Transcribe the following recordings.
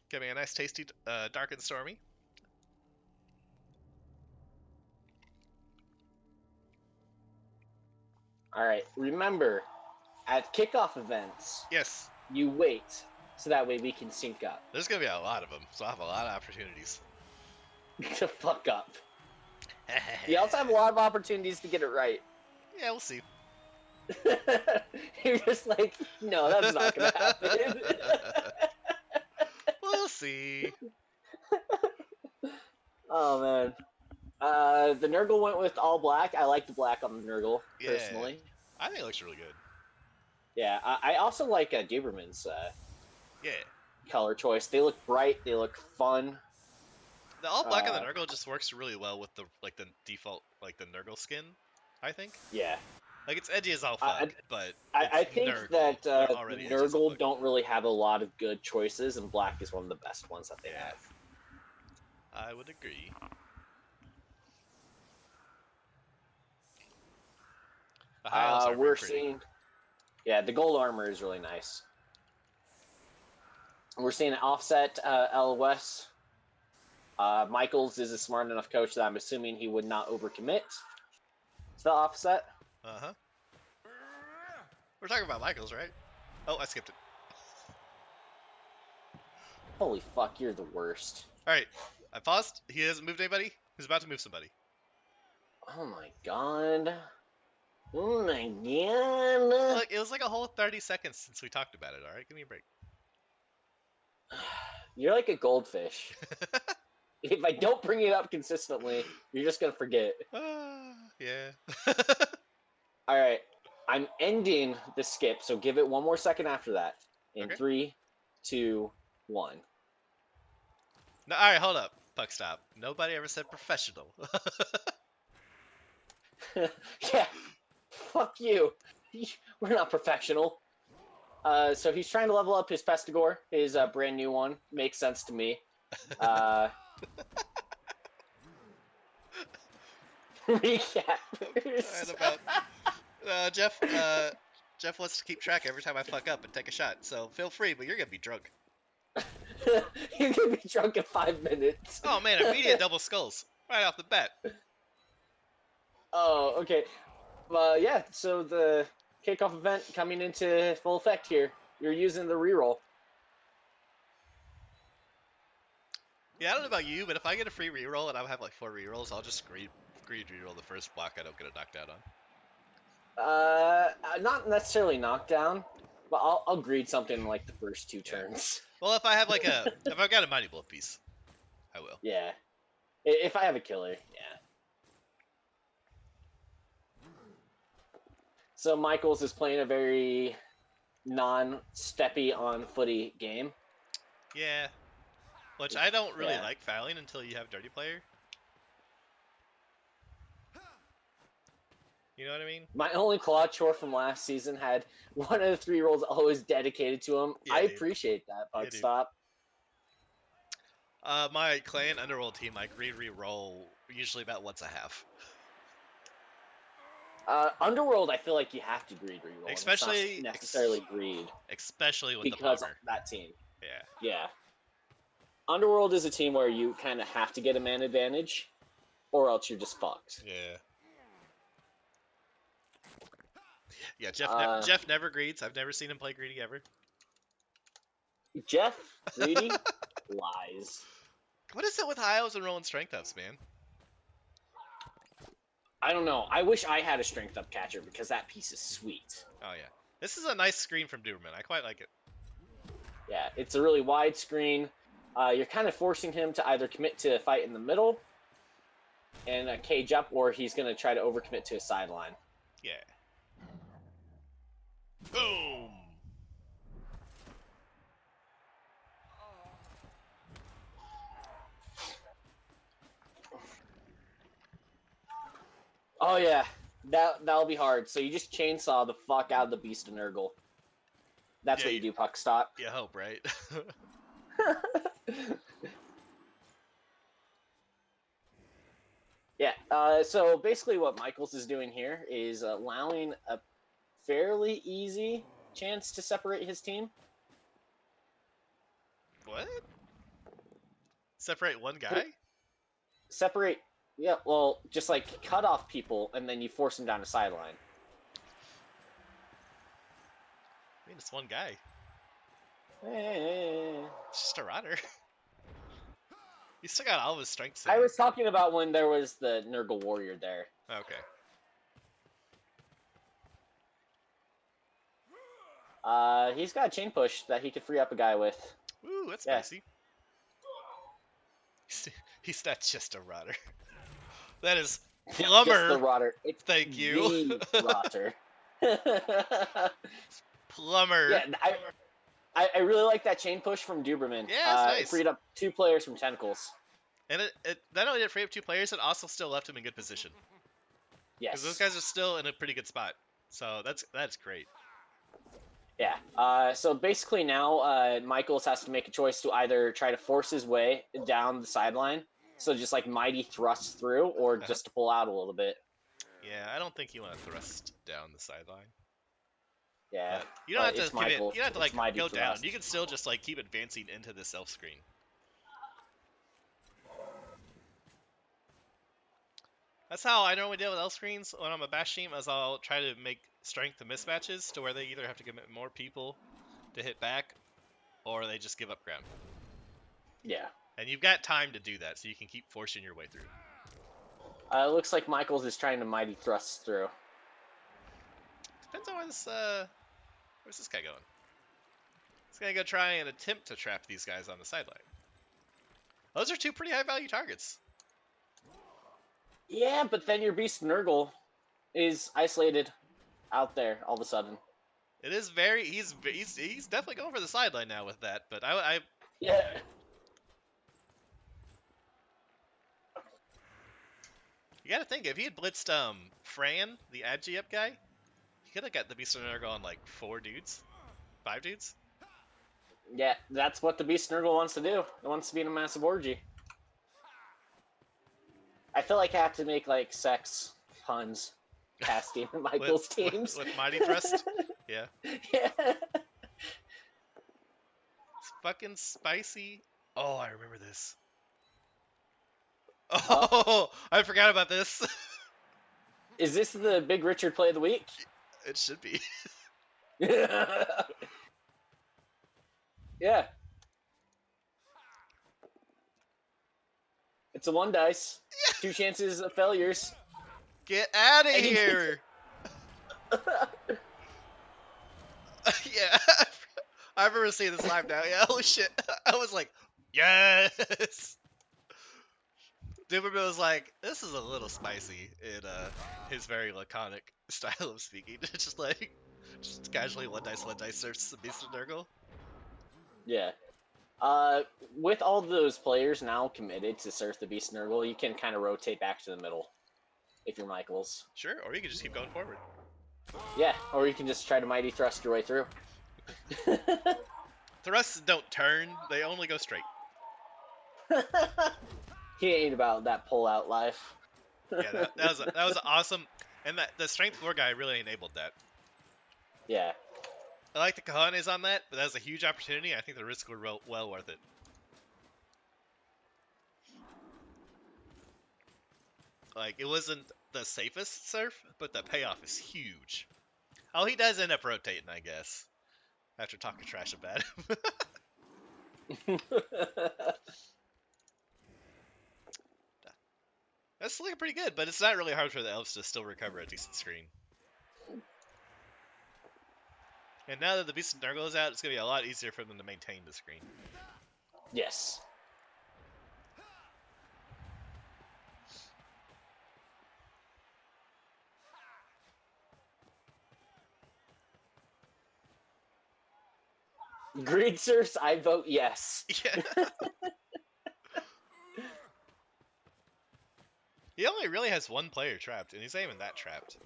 Give me a nice tasty dark and stormy. All right. Remember, at kickoff events, Yes. you wait so that way we can sync up. There's gonna be a lot of them, so I have a lot of opportunities. To fuck up. You also have a lot of opportunities to get it right. Yeah, we'll see. You're just like, no, that's not gonna happen. We'll see. Oh man. The Nurgle went with all black. I like the black on the Nurgle personally. I think it looks really good. Yeah, I also like Duuberman's Yeah. color choice. They look bright. They look fun. The all black on the Nurgle just works really well with the default the Nurgle skin, I think. Yeah. Like it's edgy as all fuck, but I think Nurgle. that They're the already edgy as all Nurgle fuck. don't really have a lot of good choices, and black is one of the best ones that they Yeah. have. I would agree. The Hiles are We're pretty. seeing, yeah, the gold armor is really nice. We're seeing an offset LOS. Michaels is a smart enough coach that I'm assuming he would not overcommit to the offset. Uh-huh. We're talking about Michaels, right? Oh, I skipped it. Holy fuck, you're the worst. Alright, I paused. He hasn't moved anybody. He's about to move somebody. Oh my god. Oh my god. Look, it was like a whole 30 seconds since we talked about it, alright? Give me a break. You're like a goldfish. If I don't bring it up consistently, you're just gonna forget. Yeah. Alright, I'm ending the skip, so give it one more second after that. In Okay. 3, 2, 1. No, alright, hold up. Puck stop. Nobody ever said professional. Yeah, fuck you. We're not professional. So he's trying to level up his Pestigore, his brand new one. Makes sense to me. Recap. Jeff wants to keep track every time I fuck up and take a shot, so feel free, but you're gonna be drunk. You're gonna be drunk in 5 minutes. Oh man, immediate double skulls. Right off the bat. Oh, okay. Yeah, so the kickoff event coming into full effect here. You're using the reroll. Yeah, I don't know about you, but if I get a free reroll and I have like 4 rerolls, I'll just greed reroll the first block I don't get a knockdown on. Not necessarily knockdown, but I'll greed something like the first 2 turns. Well, if I have if I've got a mighty blow piece, I will. Yeah. If I have a killer, yeah. So Michaels is playing a very non-steppy on footy game. Yeah. Which I don't really like fouling until you have dirty player. You know what I mean? My only claw chore from last season had one of the 3 rolls always dedicated to him. Yeah, I appreciate that, Puck Stop. My clan underworld team, I greed re-roll usually about once a half. Underworld, I feel like you have to greed reroll. Especially not necessarily greed. Especially with because the bomber. Of that team. Yeah. Yeah. Underworld is a team where you kind of have to get a man advantage, or else you're just fucked. Yeah. Yeah, Jeff never greeds. I've never seen him play greedy ever. Jeff greedy lies. What is it with Hiles and rolling strength ups, man? I don't know. I wish I had a strength up catcher because that piece is sweet. Oh yeah, this is a nice screen from Duuberman. I quite like it. Yeah, it's a really wide screen. You're kind of forcing him to either commit to a fight in the middle and cage up, or he's going to try to overcommit to a sideline. Yeah. Boom! Oh yeah, that'll be hard. So you just chainsaw the fuck out of the beast of Nurgle. That's what you do, Puck Stop. You hope, right? Yeah, so basically what Michaels is doing here is allowing a fairly easy chance to separate his team. What? Separate one guy? Separate. Yeah, well, just like cut off people, and then you force them down the sideline. I mean, it's one guy. Eh. It's just a rotter. He's still got all of his strengths in I him. was talking about when there was the Nurgle warrior there. Okay. He's got a chain push that he could free up a guy with. Ooh, that's Yeah. spicy. He's not just a rotter. That is plumber. Just the rotter. It's Thank you. the rotter. Plumber. Yeah, I really like that chain push from Duuberman. Yeah, it's nice. It freed up 2 players from tentacles. And it not only did it free up 2 players, it also still left him in good position. Yes. Because those guys are still in a pretty good spot. So that's great. Yeah. So basically now Michaels has to make a choice to either try to force his way down the sideline, so just like mighty thrust through, or just to pull out a little bit. Yeah, I don't think you want to thrust down the sideline. Yeah. But you don't have to it's give it, Michael. you don't have to It's like mighty go down. thrust. You can still just like keep advancing into the self screen. That's how I normally deal with elf screens when I'm a bash team, as I'll try to make strength mismatches to where they either have to commit more people to hit back, or they just give up ground. Yeah. And you've got time to do that, so you can keep forcing your way through. It looks like Michaels is trying to mighty thrust through. Depends on where's this guy going? He's gonna go try and attempt to trap these guys on the sideline. Those are 2 pretty high value targets. Yeah, but then your beast Nurgle is isolated out there all of a sudden. It is very he's definitely going for the sideline now with that, but I Yeah. you gotta think if he had blitzed Fran, the Agi up guy, he could have got the Beast of Nurgle on like 4 dudes, 5 dudes. Yeah, that's what the beast Nurgle wants to do. It wants to be in a massive orgy. I feel like I have to make like sex puns casting Michael's teams. With Mighty Thrust? Yeah. Yeah. It's fucking spicy. Oh, I remember this. Oh, I forgot about this. Is this the Big Richard play of the week? It should be. Yeah. It's a 1 dice. 2 chances of failures. Get out of here! Yeah, I remember seeing this live now. Yeah, holy shit. I was like, yes! Duuberman was like, this is a little spicy in his very laconic style of speaking. Just casually 1 dice surfs the Beast of Nurgle. Yeah. With all those players now committed to Surf the Beast Nurgle, you can kind of rotate back to the middle if you're Michaels. Sure, or you can just keep going forward. Yeah, or you can just try to mighty thrust your way through. Thrusts don't turn, they only go straight. He ain't about that pull-out life. Yeah, that was awesome. And the Strength 4 guy really enabled that. Yeah. I like the cojones on that, but that was a huge opportunity. I think the risks were well worth it. Like, it wasn't the safest surf, but the payoff is huge. Oh, he does end up rotating, I guess. After talking trash about him. That's looking pretty good, but it's not really hard for the elves to still recover a decent screen. And now that the Beast of Nurgle is out, it's going to be a lot easier for them to maintain the screen. Yes. Greed surfs, I vote yes. Yeah. He only really has 1 player trapped, and he's not even that trapped.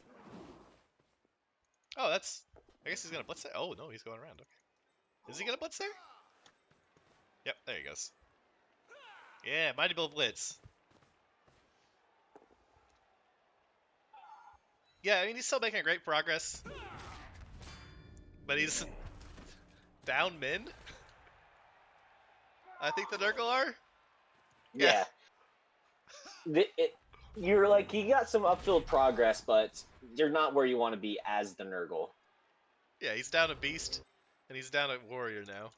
Oh, that's... I guess he's going to blitz there? Oh, no, he's going around. Okay. Is he going to blitz there? Yep, there he goes. Yeah, Mighty Bull Blitz. Yeah, I mean, he's still making great progress. But he's down min. I think the Nurgle are. Yeah. Yeah. You're like, you got some upfield progress, but you're not where you want to be as the Nurgle. Yeah, he's down a beast, and he's down a warrior now.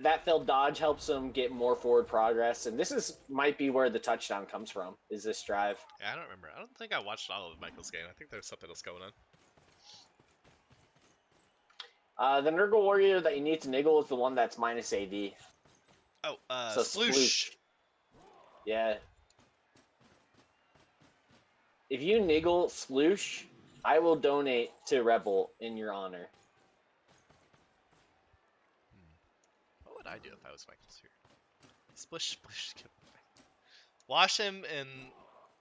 That failed dodge helps him get more forward progress, and might be where the touchdown comes from, is this drive. Yeah, I don't remember. I don't think I watched all of Michael's game. I think there's something else going on. The Nurgle warrior that you need to niggle is the one that's minus AD. Oh, So Sploosh. Yeah. If you niggle Sploosh, I will donate to Rebel in your honor. What would I do if I was Michael's here? Splish, splish. Wash him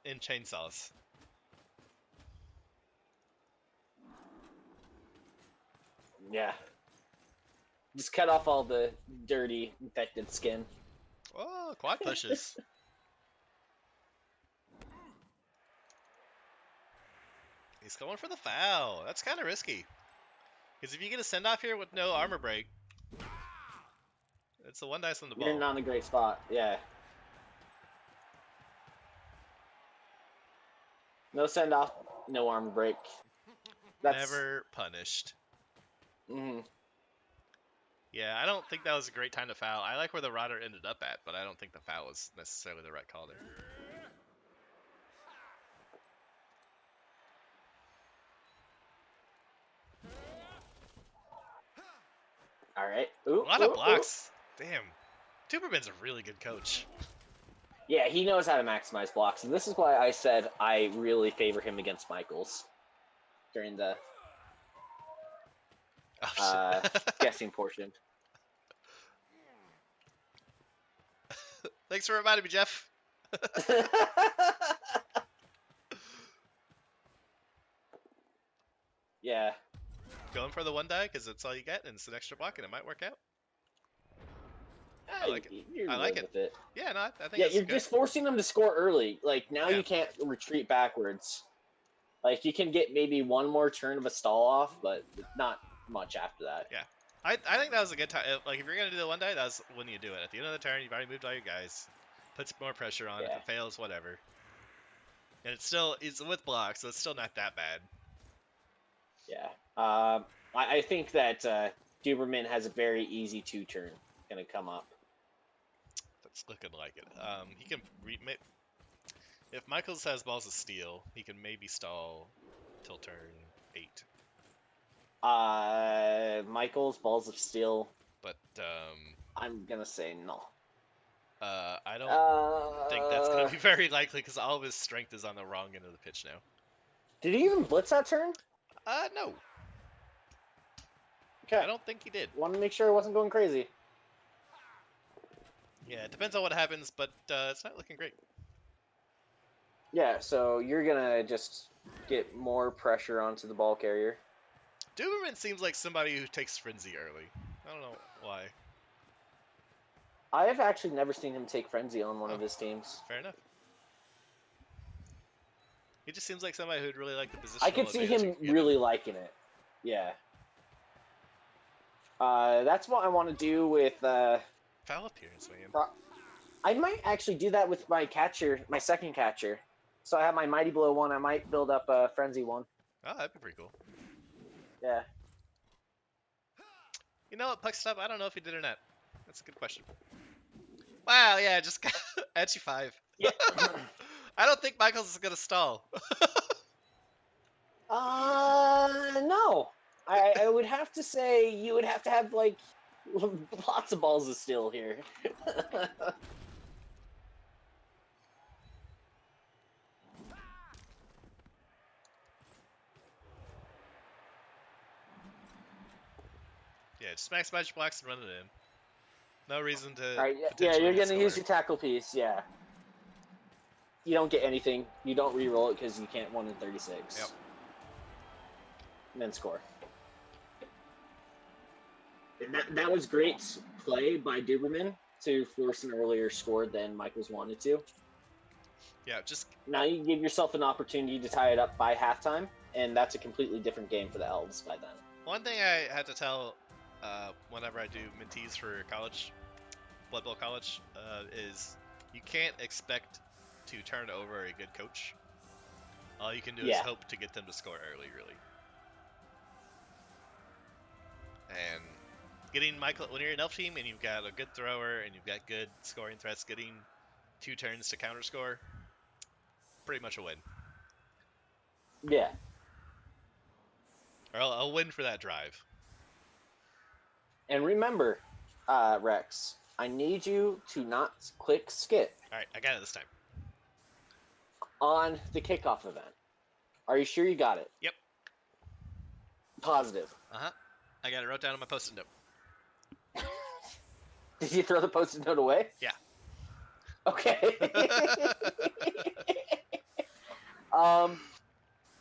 in chainsaws. Yeah. Just cut off all the dirty, infected skin. Oh, quad pushes. He's going for the foul. That's kind of risky. Because if you get a send-off here with no armor break, it's a one dice on the ball. You're not in a great spot, yeah. No send-off, no armor break. Never punished. Mm-hmm. Yeah, I don't think that was a great time to foul. I like where the Rodder ended up at, but I don't think the foul was necessarily the right call there. All right. A lot of blocks. Damn. Duuberman's a really good coach. Yeah, he knows how to maximize blocks, and this is why I said I really favor him against Michaels during the guessing portion. Thanks for reminding me, Jeff. Yeah. Going for the one die because that's all you get, and it's an extra block, and it might work out. I like it. I like it. Yeah, no, I think. Yeah, you're just forcing them to score early. Like now, you can't retreat backwards. Like you can get maybe one more turn of a stall off, but not much after that. Yeah, I think that was a good time. Like if you're gonna do the one die, that's when you do it. At the end of the turn, you've already moved all your guys. Puts more pressure on. If it fails, whatever. And it's with blocks, so it's still not that bad. Yeah. I think that Duuberman has a very easy 2-turn gonna come up. That's looking like it. He can if Michaels has balls of steel, he can maybe stall till turn 8. Michaels balls of steel. But I'm gonna say no. I don't think that's gonna be very likely because all of his strength is on the wrong end of the pitch now. Did he even blitz that turn? No. Okay. I don't think he did. Want to make sure it wasn't going crazy. Yeah, it depends on what happens, but it's not looking great. Yeah, so you're gonna just get more pressure onto the ball carrier. Duuberman seems like somebody who takes frenzy early. I don't know why. I have actually never seen him take frenzy on one of his teams. Fair enough. He just seems like somebody who'd really like the position. I could see him really liking it. Yeah. That's what I want to do with. Foul appearance, man. I might actually do that with my catcher, my second catcher. So I have my Mighty Blow one. I might build up a Frenzy one. Oh, that'd be pretty cool. Yeah. You know what, Puckstop? I don't know if he did or not. That's a good question. Wow, yeah, just got edgy 5. Yeah. I don't think Michaels is gonna stall. No. I would have to say you would have to have like lots of balls of steel here. Yeah, just max magic blocks and run it in. No reason to. Alright, yeah, you're gonna use your tackle piece, yeah. You don't get anything. You don't re-roll it because you can't 1 in 36. Yep. And then score. And that was great play by Duuberman to force an earlier score than Michaels wanted to. Yeah, just now you give yourself an opportunity to tie it up by halftime, and that's a completely different game for the Elves by then. One thing I had to tell whenever I do mentees for college, Blood Bowl College is you can't expect to turn over a good coach. All you can do is Yeah. hope to get them to score early, really. And getting Michael, when you're an elf team and you've got a good thrower and you've got good scoring threats, getting 2 turns to counter score, pretty much a win. Yeah. Or a win for that drive. And remember, Rex, I need you to not click skip Alright, I got it this time. on the kickoff event. Are you sure you got it? Yep. Positive. Uh-huh. I got it wrote down on my post-it note. Did you throw the post-it note away? Yeah. Okay.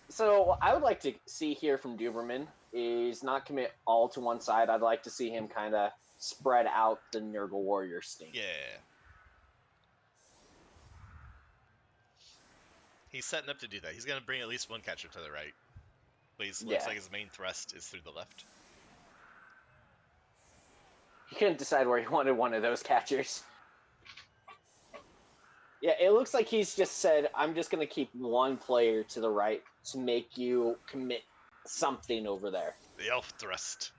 So I would like to see here from Duuberman is not commit all to one side. I'd like to see him kind of spread out the Nurgle Warrior stink. Yeah. He's setting up to do that. He's going to bring at least one catcher to the right. But he looks like his main thrust is through the left. He couldn't decide where he wanted one of those catchers. Yeah, it looks like he's just said, I'm just going to keep one player to the right to make you commit something over there. The elf thrust.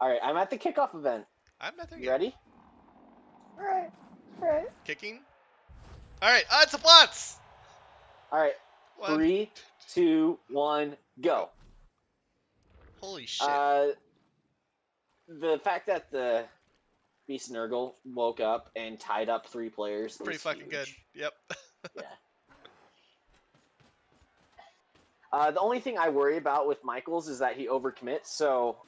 All right, I'm at the kickoff event. I'm not there You yet. ready? All right. Kicking. All right, it's a Blotz! All right, 3, 2, 1, go. Holy shit. The fact that the Beast Nurgle woke up and tied up 3 players Pretty is fucking huge. good. Yep. Yeah. The only thing I worry about with Michaels is that he overcommits, so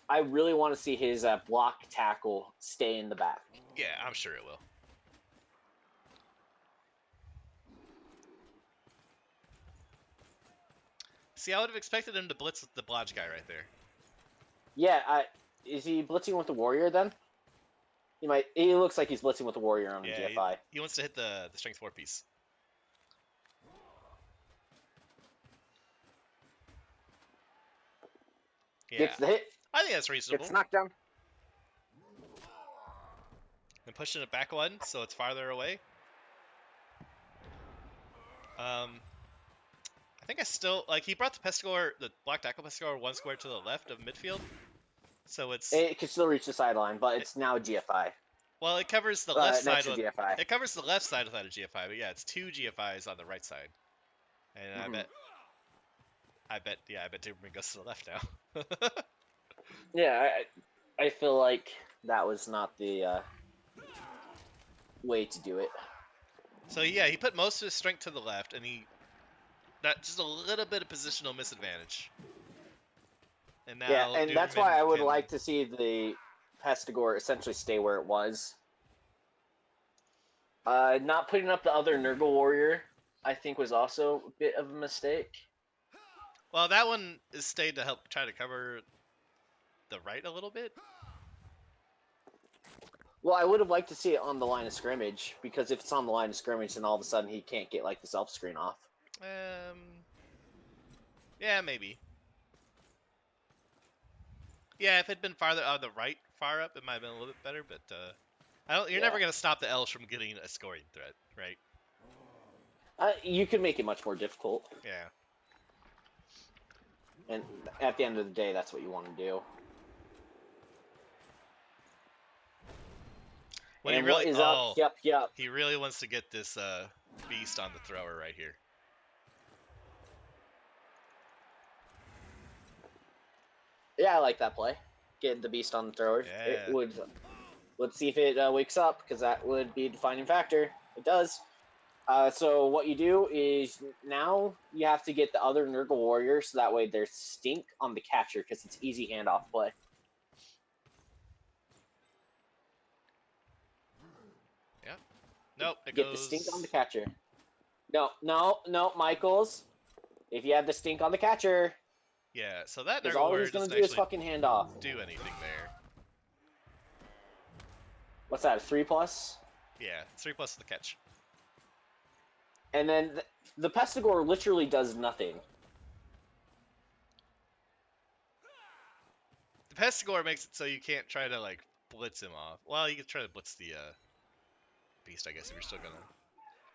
I really want to see his block tackle stay in the back. Yeah, I'm sure it will. See, I would have expected him to blitz with the Blodge guy right there. Yeah, is he blitzing with the Warrior then? He might. He looks like he's blitzing with the Warrior on the GFI. He wants to hit the Strength 4 piece. Yeah. Gets the hit. I think that's reasonable. Gets knocked down. And pushing it back one, so it's farther away. I think I still he brought the block tackle Pestigore 1 square to the left of midfield, so It could still reach the sideline, but it's now GFI. Well, it covers the left side. GFI. It covers the left side without a GFI, but yeah, it's 2 GFIs on the right side, and I bet Duuberman goes to the left now. Yeah, I feel like that was not the way to do it. So yeah, he put most of his strength to the left, and that just a little bit of positional misadvantage. And now and that's why I would like to see the Pestigore essentially stay where it was. Not putting up the other Nurgle Warrior, I think, was also a bit of a mistake. Well, that one is stayed to help try to cover the right a little bit. Well, I would have liked to see it on the line of scrimmage, because if it's on the line of scrimmage, then all of a sudden he can't get the self screen off. Yeah, maybe. Yeah, if it had been farther on the right, far up, it might have been a little bit better. But you're never gonna stop the Elves from getting a scoring threat, right? You could make it much more difficult. Yeah. And at the end of the day, that's what you want to do. What and he really, what is up? Yep. He really wants to get this beast on the thrower right here. Yeah, I like that play. Getting the beast on the thrower. Yeah. It would. Let's see if it wakes up, because that would be a defining factor. It does. So what you do is now you have to get the other Nurgle Warrior, so that way there's stink on the catcher, because it's easy handoff play. Yeah. Nope. Get the stink on the catcher. No, Michaels. If you have the stink on the catcher. Yeah. So that Because Nurgle all Warrior he's gonna doesn't do is actually fucking hand off. do anything there. What's that? A 3+? Yeah. 3+ the catch. And then the Pestigore literally does nothing. The pest score makes it so you can't try to like blitz him off. Well, you can try to blitz the beast, I guess, if you're still gonna.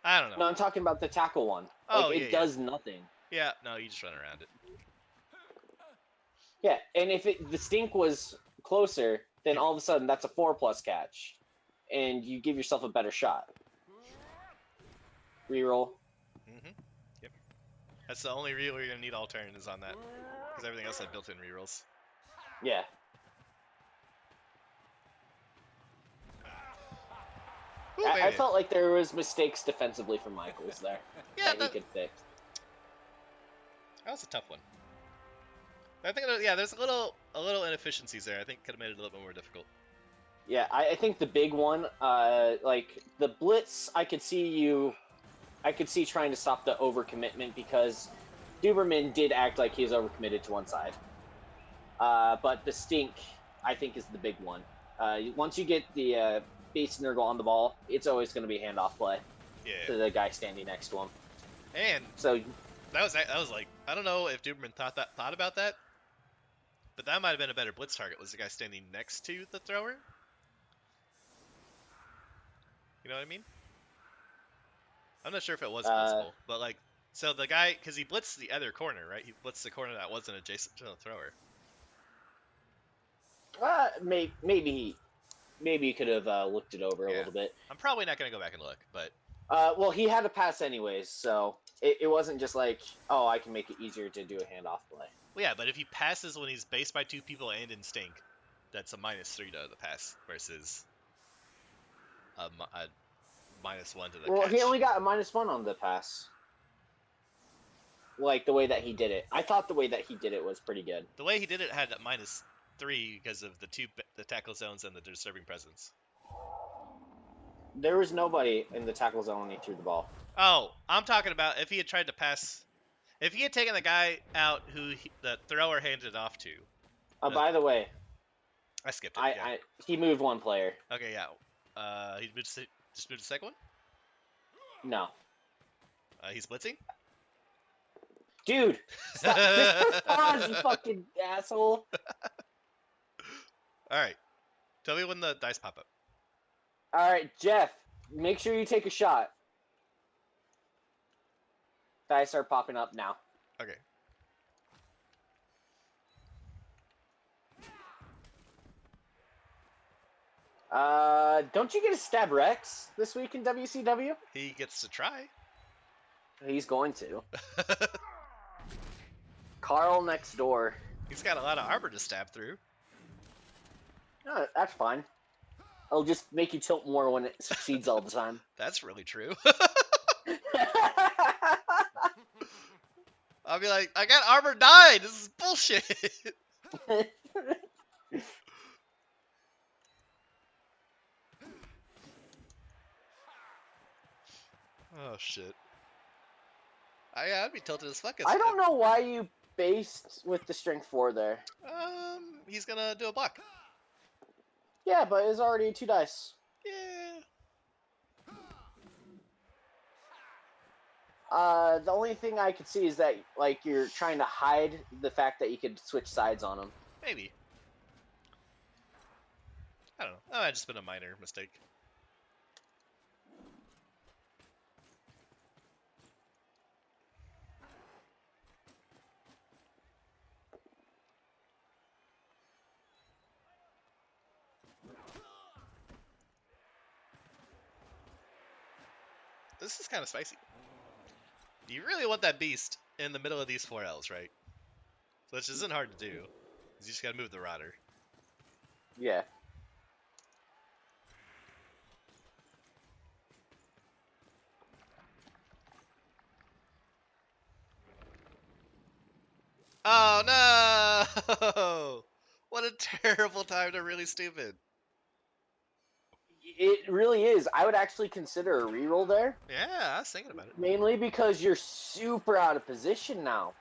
I don't know. No, I'm talking about the tackle one. Oh, Like, yeah, it does nothing. Yeah, no, you just run around it. Yeah, and if the stink was closer, then Yeah. all of a sudden that's a 4+ catch, and you give yourself a better shot. Reroll. Yep. That's the only reroll you're gonna need all turn is on that, because everything else had built-in rerolls. Yeah. Ooh, I felt like there was mistakes defensively from Michaels there yeah, that he could fix. That was a tough one. I think, yeah, there's a little inefficiencies there. I think could have made it a little bit more difficult. Yeah, I think the big one, like the blitz, I could see trying to stop the overcommitment because Duuberman did act like he was overcommitted to one side. But the stink, I think, is the big one. Once you get the base Nurgle on the ball, it's always going to be a handoff play to the guy standing next to him. And so that was like, I don't know if Duuberman thought about that, but that might have been a better blitz target. Was the guy standing next to the thrower? You know what I mean? I'm not sure if it was blitzable, but like, so the guy, because he blitzed the other corner, right? He blitzed the corner that wasn't adjacent to the thrower. Maybe you could have looked it over a little bit. I'm probably not going to go back and look, but... well, he had to pass anyways, so it wasn't just like, oh, I can make it easier to do a handoff play. Well, yeah, but if he passes when he's based by 2 people and in stink, that's a -3 to the pass versus a -1 to the catch. Well, he only got a -1 on the pass. Like, the way that he did it. I thought the way that he did it was pretty good. The way he did it had a -3 because of the tackle zones and the disturbing presence. There was nobody in the tackle zone when he threw the ball. Oh, I'm talking about if he had tried to pass... If he had taken the guy out who the thrower handed it off to... By the way... I skipped it, he moved one player. Okay, yeah. He just moved the second one? No. He's blitzing? Dude! Stop. Pause, you fucking asshole! Alright. Tell me when the dice pop up. Alright, Jeff. Make sure you take a shot. Dice are popping up now. Okay. Don't you get a Stab Rex this week in WCW? He gets to try. He's going to. Carl next door. He's got a lot of armor to stab through. No, that's fine. It'll just make you tilt more when it succeeds all the time. That's really true. I'll be like, I got armor 9! This is bullshit! Oh, shit. I'd be tilted as fuck. I don't know why you based with the strength 4 there. He's gonna do a block. Yeah, but it's already 2 dice. Yeah. The only thing I could see is that, like, you're trying to hide the fact that you could switch sides on him. Maybe. I don't know. That might have just been a minor mistake. This is kind of spicy. You really want that beast in the middle of these 4 L's, right? Which isn't hard to do. You just gotta move the rotter. Yeah. Oh no! What a terrible time to really stupid. It really is. I would actually consider a reroll there. Yeah, I was thinking about it. Mainly because you're super out of position now.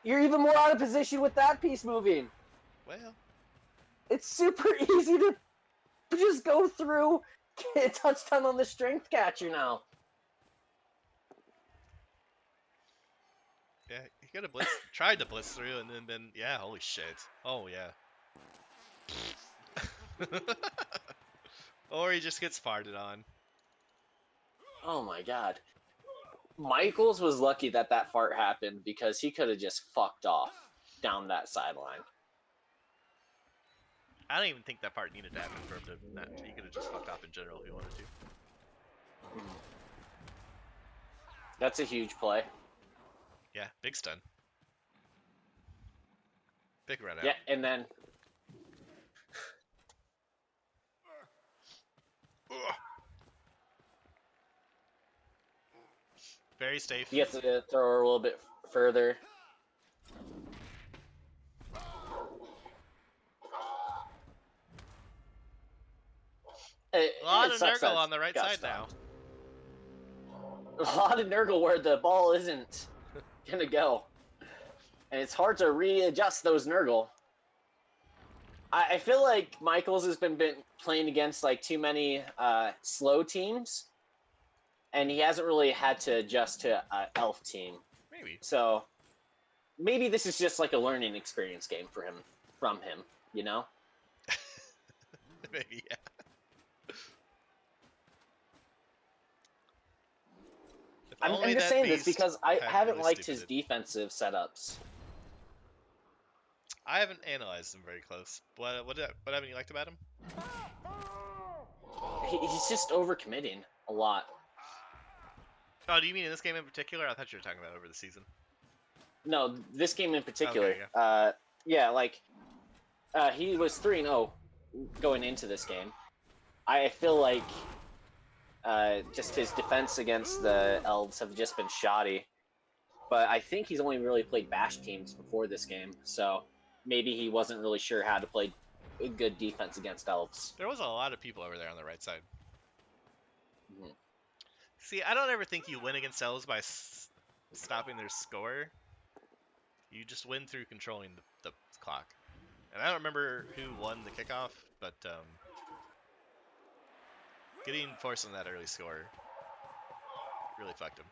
You're even more out of position with that piece moving. Well. It's super easy to just go through, get a touchdown on the strength catcher now. Yeah, he could have tried to blitz through and then been, yeah, holy shit. Oh, yeah. Or he just gets farted on. Oh my god. Michaels was lucky that that fart happened because he could have just fucked off down that sideline. I don't even think that part needed to happen for him to not. He could have just fucked off in general if he wanted to. That's a huge play. Yeah, big stun. Big run out. Yeah, and then very safe. he gets to throw her a little bit further. A lot of Nurgle on the right side now. A lot of Nurgle where the ball isn't gonna go. And it's hard to readjust those Nurgle. I feel like Michaels has been playing against like too many slow teams, and he hasn't really had to adjust to an elf team. Maybe. So maybe this is just like a learning experience game for him, from him, you know? Maybe, yeah. I'm just saying this because I haven't liked his defensive setups. I haven't analyzed him very close. What haven't you liked about him? He's just overcommitting a lot. Oh, do you mean in this game in particular? I thought you were talking about over the season. No, this game in particular. Okay, yeah. Yeah, like he was 3-0 going into this game. I feel like just his defense against the Elves have just been shoddy. But I think he's only really played Bash teams before this game, so maybe he wasn't really sure how to play a good defense against Elves. There was a lot of people over there on the right side. Mm-hmm. See, I don't ever think you win against Elves by stopping their score. You just win through controlling the clock. And I don't remember who won the kickoff, but getting forced on that early score really fucked him.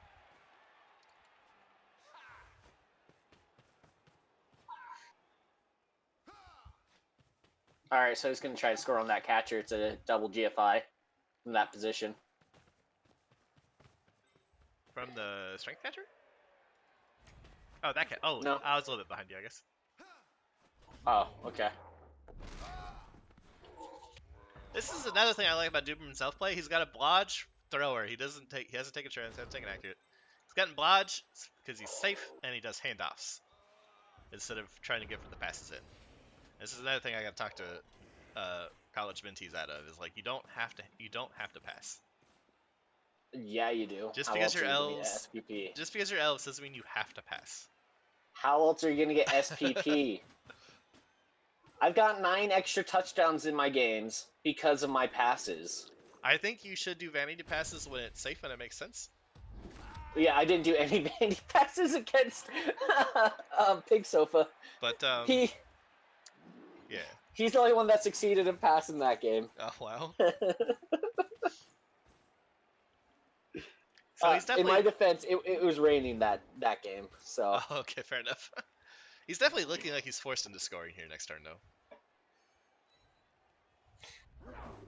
All right, so he's going to try to score on that catcher. It's a double GFI from that position. From the strength catcher? Oh, that cat. Oh, no. I was a little bit behind you, I guess. Oh, okay. This is another thing I like about Duuberman's self play. He's got a blodge thrower. He hasn't taken a chance. He hasn't taken accurate. He's gotten blodge because he's safe and he does handoffs instead of trying to get for the passes in. This is another thing I got to talk to college mentees out of is like you don't have to pass. Yeah, you do. Just because you're Elves, doesn't mean you have to pass. How else are you gonna get SPP? I've got 9 extra touchdowns in my games because of my passes. I think you should do vanity passes when it's safe and it makes sense. Yeah, I didn't do any vanity passes against Pig Sofa. But yeah. He's the only one that succeeded in passing that game. Oh wow. So he's definitely... In my defense, it was raining that game, so... Oh, okay, fair enough. He's definitely looking like he's forced into scoring here next turn, though.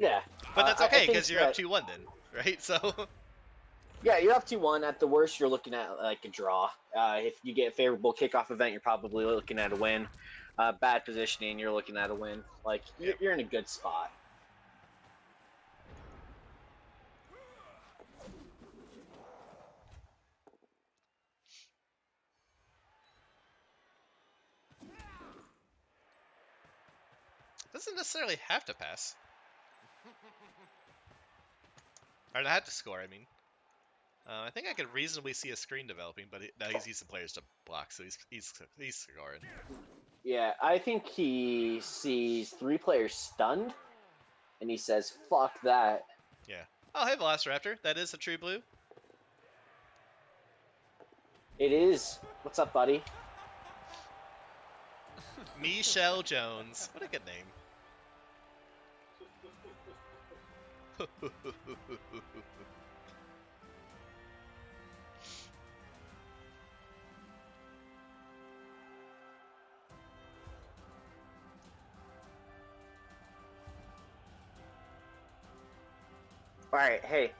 Yeah. But that's okay, because you're up 2-1 then, right? So... Yeah, you're up 2-1. At the worst, you're looking at, like, a draw. If you get a favorable kickoff event, you're probably looking at a win. Bad positioning, you're looking at a win. Like, you're in a good spot. Doesn't necessarily have to pass. Or have to score, I mean. I think I could reasonably see a screen developing, but now he's used some players to block, so he's scoring. Yeah, I think he sees 3 players stunned, and he says, fuck that. Yeah. Oh, hey, Velociraptor. That is a true blue. It is. What's up, buddy? Michelle Jones. What a good name. All right, hey,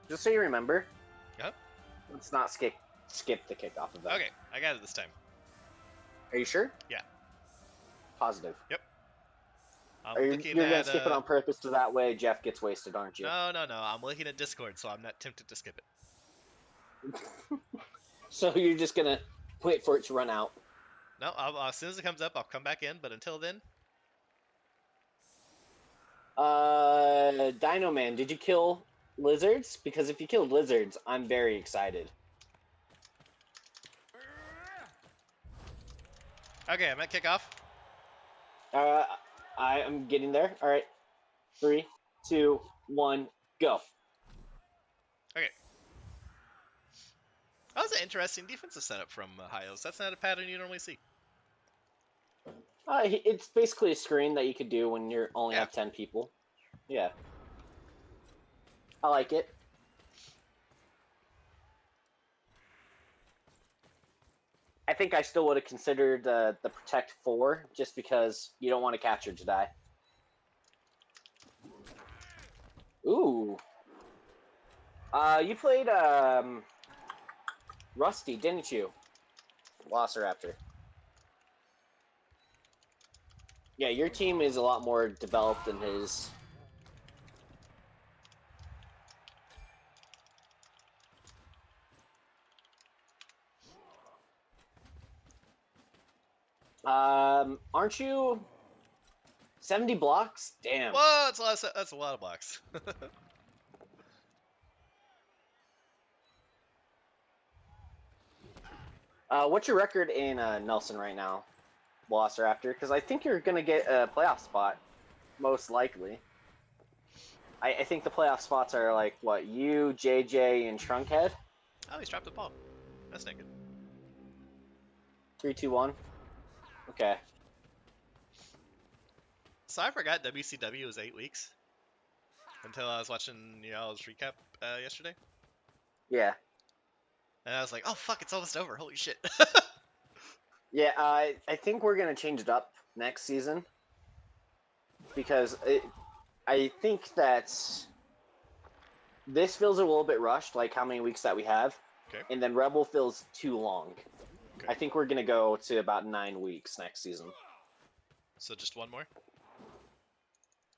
just so you remember, Yep. let's not skip the kickoff event. Okay, I got it this time. Are you sure? Yeah. Positive. Yep. You're gonna skip it on purpose so that way Jeff gets wasted, aren't you? No. I'm looking at Discord, so I'm not tempted to skip it. So you're just gonna wait for it to run out. No, as soon as it comes up, I'll come back in. But until then, Dino Man, did you kill lizards? Because if you killed lizards, I'm very excited. okay, I'm at kickoff. I am getting there. All right, 3, 2, 1, go. Okay. That was an interesting defensive setup from High Elves. That's not a pattern you normally see. It's basically a screen that you could do when you only have 10 people. Yeah. I like it. I think I still would have considered the Protect 4, just because you don't want to catcher to die. Ooh. You played Rusty, didn't you? Velociraptor. Yeah, your team is a lot more developed than his. Aren't you 70 blocks? Damn. Whoa, that's a lot of blocks. What's your record in Nelson right now, Velociraptor? Because I think you're gonna get a playoff spot, most likely. I think the playoff spots are like what, you, JJ, and Trunkhead. Oh, he's dropped the ball. That's not good. 3, 2, 1. Okay. So I forgot WCW was 8 weeks until I was watching y'all's recap yesterday. Yeah. And I was like, oh fuck, it's almost over. Holy shit. Yeah, I think we're gonna change it up next season because I think that this feels a little bit rushed, like how many weeks that we have, Okay. and then Rebel feels too long. Okay. I think we're gonna go to about 9 weeks next season. So just one more?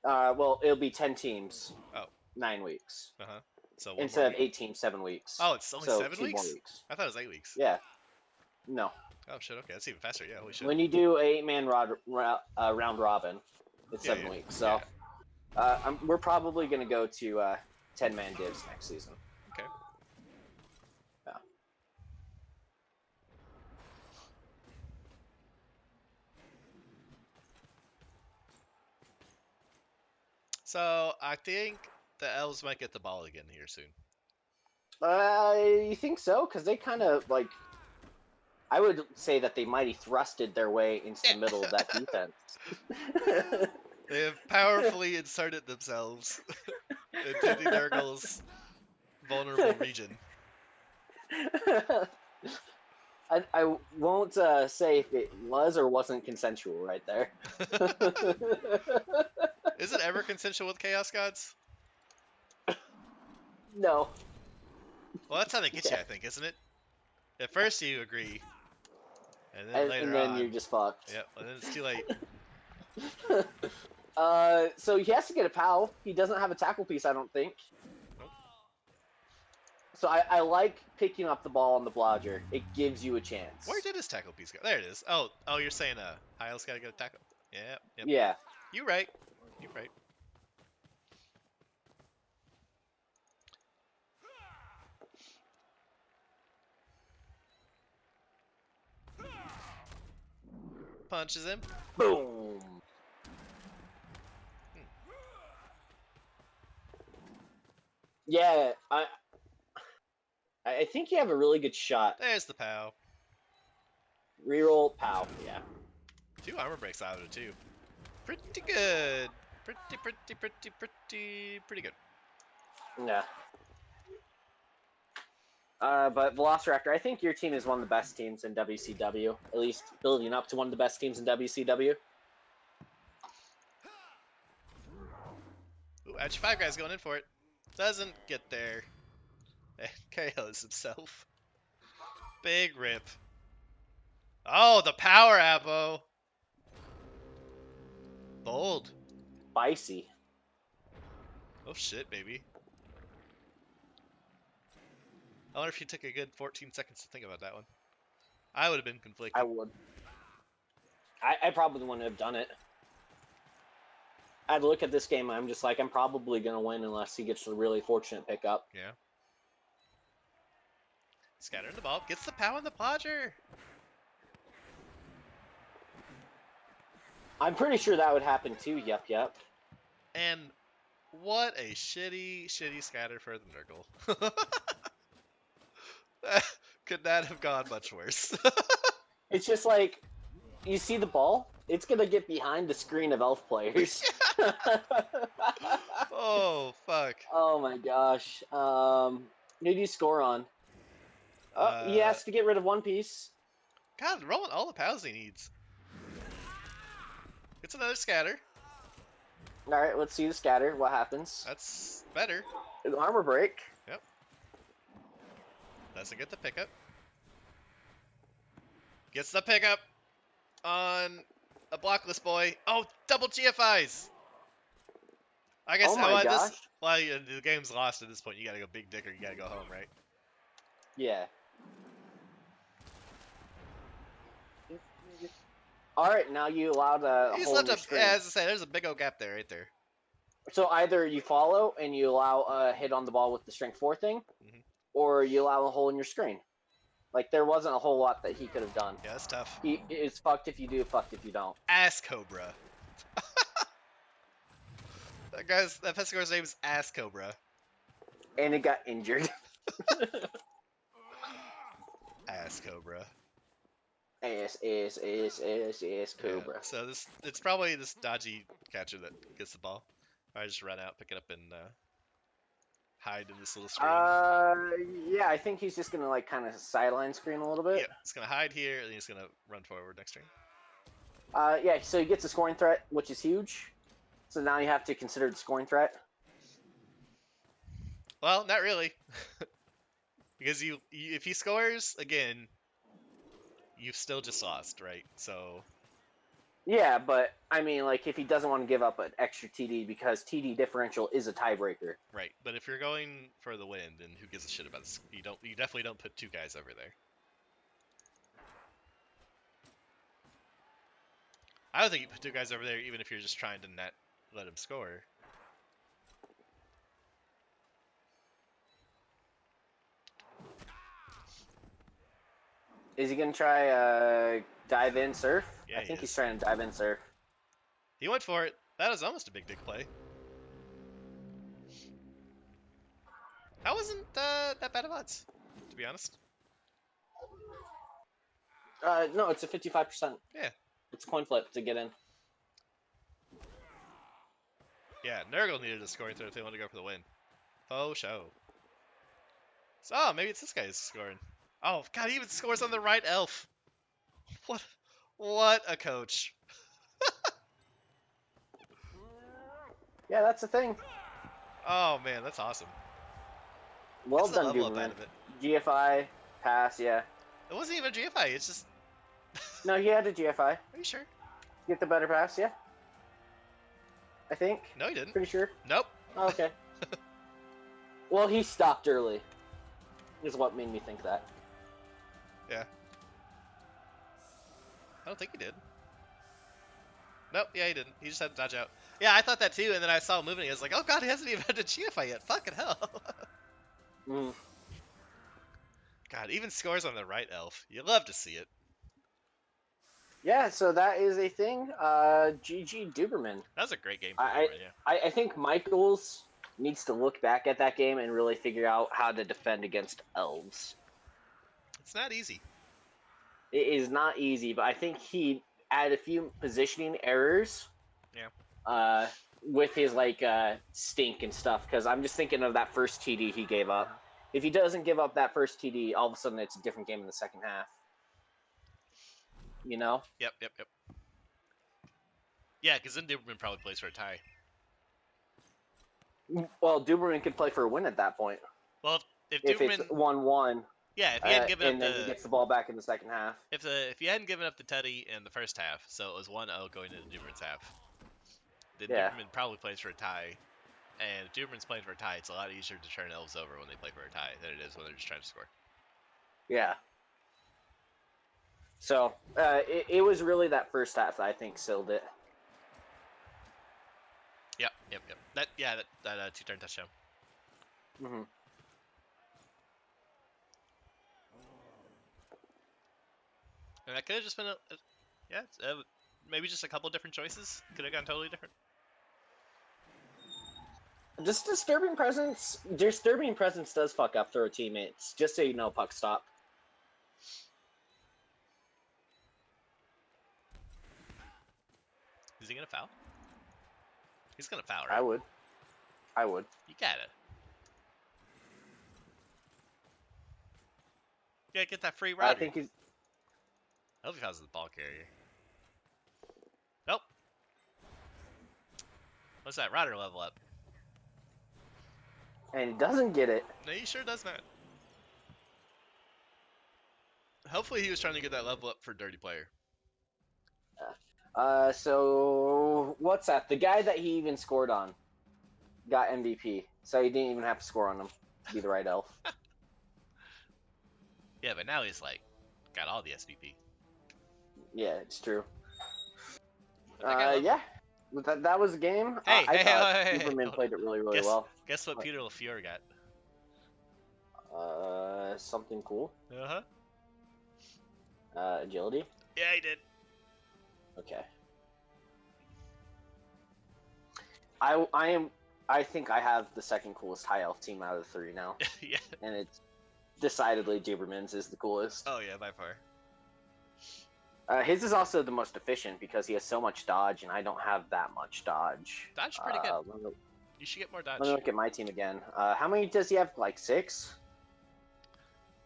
Well, it'll be 10 teams. Oh. 9 weeks. Uh huh. So instead of 8 teams, 7 weeks. Oh, it's only so 7 2 weeks? more weeks. I thought it was 8 weeks. Yeah. No. Oh shit. Okay, that's even faster. Yeah. Holy shit. When you do a 8-man round robin, it's 7 weeks. So we're probably gonna go to 10-man divs next season. Okay. Yeah. So I think the Elves might get the ball again here soon. You think so? Because they kind of like. I would say that they mighty thrusted their way into the middle of that defense. They have powerfully inserted themselves into the Nurgle's vulnerable region. I won't say if it was or wasn't consensual right there. Is it ever consensual with Chaos Gods? No. Well, that's how they get you, I think, isn't it? At first you agree, and then later and then on, you're just fucked. Yep, and then it's too late. So he has to get a POW. He doesn't have a tackle piece, I don't think. Nope. So I like picking up the ball on the blodger. It gives you a chance. Where did his tackle piece go? There it is. Oh, you're saying Hyle's got to get a tackle. Yep. Yeah. You're right. Punches him. Boom. Yeah, I think you have a really good shot. There's the POW. Reroll POW. Yeah. 2 armor breaks out of it too. Pretty good. Pretty good. Yeah. But Velociraptor, I think your team is one of the best teams in WCW. At least building up to one of the best teams in WCW. Ooh, Edge 5 guy's going in for it. Doesn't get there. And KOs himself. Big rip. Oh, the power apple. Bold. Spicy. Oh shit, baby. I wonder if you took a good 14 seconds to think about that one. I would have been conflicted. I would. I probably wouldn't have done it. I'd look at this game, I'm just like, I'm probably going to win unless he gets a really fortunate pickup. Yeah. Scattering the ball. Gets the pow in the podger. I'm pretty sure that would happen too, yep. And what a shitty scatter for the Nurgle. Could not have gone much worse. It's just like, you see the ball? It's going to get behind the screen of elf players. Oh, fuck. Oh my gosh. Who do you score on? He has to get rid of one piece. God, rolling all the pows he needs. It's another scatter. Alright, let's see the scatter. What happens? That's better. An armor break. Yep. Doesn't get the pickup. Gets the pickup on a blockless boy. Oh, double GFIs! I guess Oh my gosh. well, the game's lost at this point. You gotta go big dick or you gotta go home, right? Yeah. Alright, now you allowed a He's hole in left your up. screen. Yeah, as I say, there's a big old gap there, right there. So either you follow and you allow a hit on the ball with the strength 4 thing, or you allow a hole in your screen. Like, there wasn't a whole lot that he could have done. Yeah, that's tough. It's fucked if you do, fucked if you don't. Ass Cobra. That Pescator's name is Ass Cobra. And it got injured. Ass Cobra. Ass, Cobra. Yeah, so it's probably this dodgy catcher that gets the ball. I just run out, pick it up, and hide in this little screen. Yeah, I think he's just gonna like kind of sideline screen a little bit. Yeah, he's gonna hide here, and he's gonna run forward next turn. Yeah, so he gets a scoring threat, which is huge. So now you have to consider the scoring threat. Well, not really, because if he scores again, you've still just lost, right? So. Yeah, but I mean, like, if he doesn't want to give up an extra TD because TD differential is a tiebreaker. Right, but if you're going for the win, then who gives a shit about this? You definitely don't put two guys over there. I don't think you put two guys over there, even if you're just trying to not let him score. Is he gonna try dive in surf? Yeah, I think he's trying to dive in surf. He went for it. That was almost a big dick play. That wasn't that bad of odds, to be honest. No, it's a 55%. Yeah. It's a coin flip to get in. Yeah, Nurgle needed a scoring throw if they wanted to go for the win. Faux show. So, oh, maybe it's this guy who's scoring. Oh, God, he even scores on the right elf. What a coach. Yeah, that's the thing. Oh, man, that's awesome. Well That's the done, level up Duuberman. out of it. GFI, pass, yeah. It wasn't even a GFI, it's just... No, he had a GFI. Are you sure? Get the better pass, yeah. I think. No, he didn't. Pretty sure. Nope. Oh, okay. Well, he stopped early. Is what made me think that. Yeah. I don't think he did. Nope, yeah, he didn't. He just had to dodge out. Yeah, I thought that too, and then I saw him moving, and I was like, oh god, he hasn't even had a GFI yet. Fucking hell. God, even scores on the right elf. You love to see it. Yeah, so that is a thing. GG Duuberman. That was a great game for Duuberman, yeah. I think Michaels needs to look back at that game and really figure out how to defend against elves. It's not easy. It is not easy, but I think he had a few positioning errors. Yeah. With his like stink and stuff, because I'm just thinking of that first TD he gave up. If he doesn't give up that first TD, all of a sudden it's a different game in the second half. You know? Yep. Yeah, because then Duuberman probably plays for a tie. Well, Duuberman could play for a win at that point Well, if if it's Duuberman, 1-1, yeah, if he hadn't given up and then he gets the ball back in the second half. if you hadn't given up the tutty in the first half, so it was 1-0 going into Duberman's half, then Yeah. Duberman probably plays for a tie. And if Duberman's playing for a tie, it's a lot easier to turn Elves over when they play for a tie than it is when they're just trying to score. Yeah. So it was really that first half that I think sealed it. Yep. That 2-turn touchdown. Mm-hmm. And that could have just been maybe just a couple different choices. Could have gone totally different. Just disturbing presence. Disturbing presence does fuck up throw teammates. Just so you know, puck stop. Is he gonna foul? He's gonna foul, right? I would. You gotta. You gotta get that free ride. I think he's. I hope he fouls the ball carrier. Nope. What's that? Rider level up. And he doesn't get it. No, he sure does not. Hopefully he was trying to get that level up for Dirty Player. So what's that? The guy that he even scored on got MVP, so he didn't even have to score on him to be the right elf. Yeah, but now he's like got all the SVP. Yeah, it's true. Yeah. That was a game. Hey, I thought hey, Duuberman played it really well. Guess what Peter LaFleur got? Something cool. Uh-huh. Agility. Yeah, he did. Okay. I think I have the second coolest high elf team out of the three now. Yeah. And it's decidedly Duuberman's is the coolest. Oh yeah, by far. His is also the most efficient because he has so much dodge, and I don't have that much dodge. Dodge pretty good. You should get more dodge. Let me look at my team again. How many does he have? Like 6?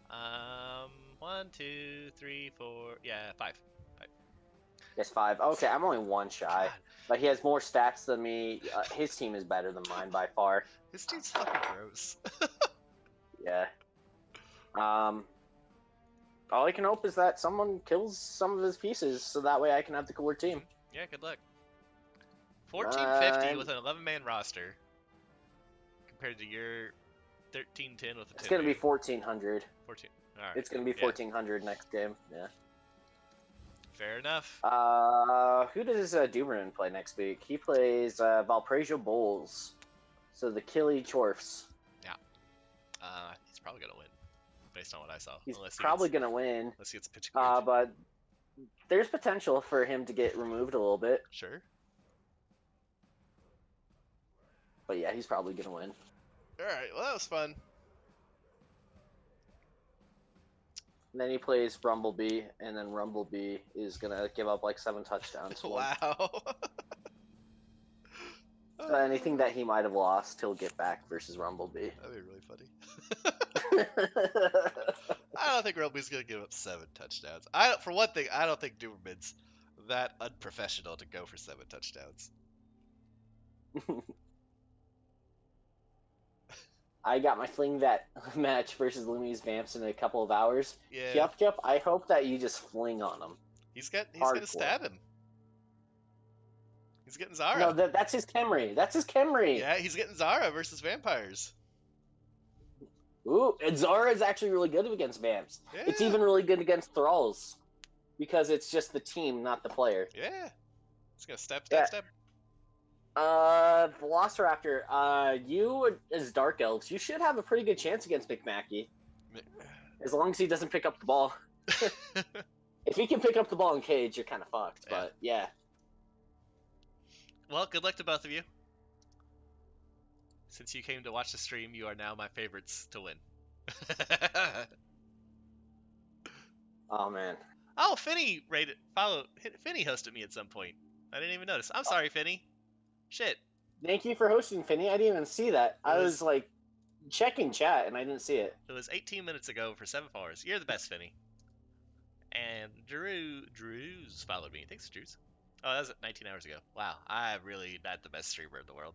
1, 2, 3, 4. Yeah, 5. Yes, 5. Okay, I'm only 1 shy. God. But he has more stats than me. His team is better than mine by far. His team's fucking gross. Yeah. All I can hope is that someone kills some of his pieces, so that way I can have the cooler team. Yeah, good luck. 1450 with an 11-man roster, compared to your 1310 with a 10. It's gonna be 1400. 14. All right. It's gonna be 1400 next game. Yeah. Fair enough. Who does Duuberman play next week? He plays Valparaiso Bulls. So the Killy Chorfs. Yeah. He's probably gonna win, based on what I saw. He's probably gonna win. Unless he gets a pitch. But there's potential for him to get removed a little bit. Sure. But yeah, he's probably gonna win. All right. Well, that was fun. And then he plays Rumblebee, and then Rumblebee is gonna give up like 7 touchdowns. Wow. So anything that he might have lost, he'll get back versus Rumblebee. That'd be really funny. I don't think Rumblebee's gonna give up 7 touchdowns. For one thing, I don't think Duuberman's that unprofessional to go for 7 touchdowns. I got my Fling That match versus Lumi's Vamps in a couple of hours. Yeah. Yep. I hope that you just fling on him. He's gonna stab him. He's getting Zara. No, that's his Khemri. That's his Khemri. Yeah, he's getting Zara versus vampires. Ooh, and Zara is actually really good against Vamps. Yeah. It's even really good against Thralls. Because it's just the team, not the player. Yeah. He's gonna step. Velociraptor, you as Dark Elves, you should have a pretty good chance against McMackey. As long as he doesn't pick up the ball. If he can pick up the ball in cage, you're kind of fucked. Yeah. But yeah. Well, good luck to both of you. Since you came to watch the stream, you are now my favorites to win. Oh man. Oh, Finney Finney hosted me at some point. I didn't even notice. I'm sorry, Finney. Shit. Thank you for hosting, Finney. I didn't even see that. I was like checking chat and I didn't see it. It was 18 minutes ago for 7 followers. You're the best, Finney. And Drew's followed me. Thanks, Drew's. Oh, that was 19 hours ago. Wow, I'm really not the best streamer in the world.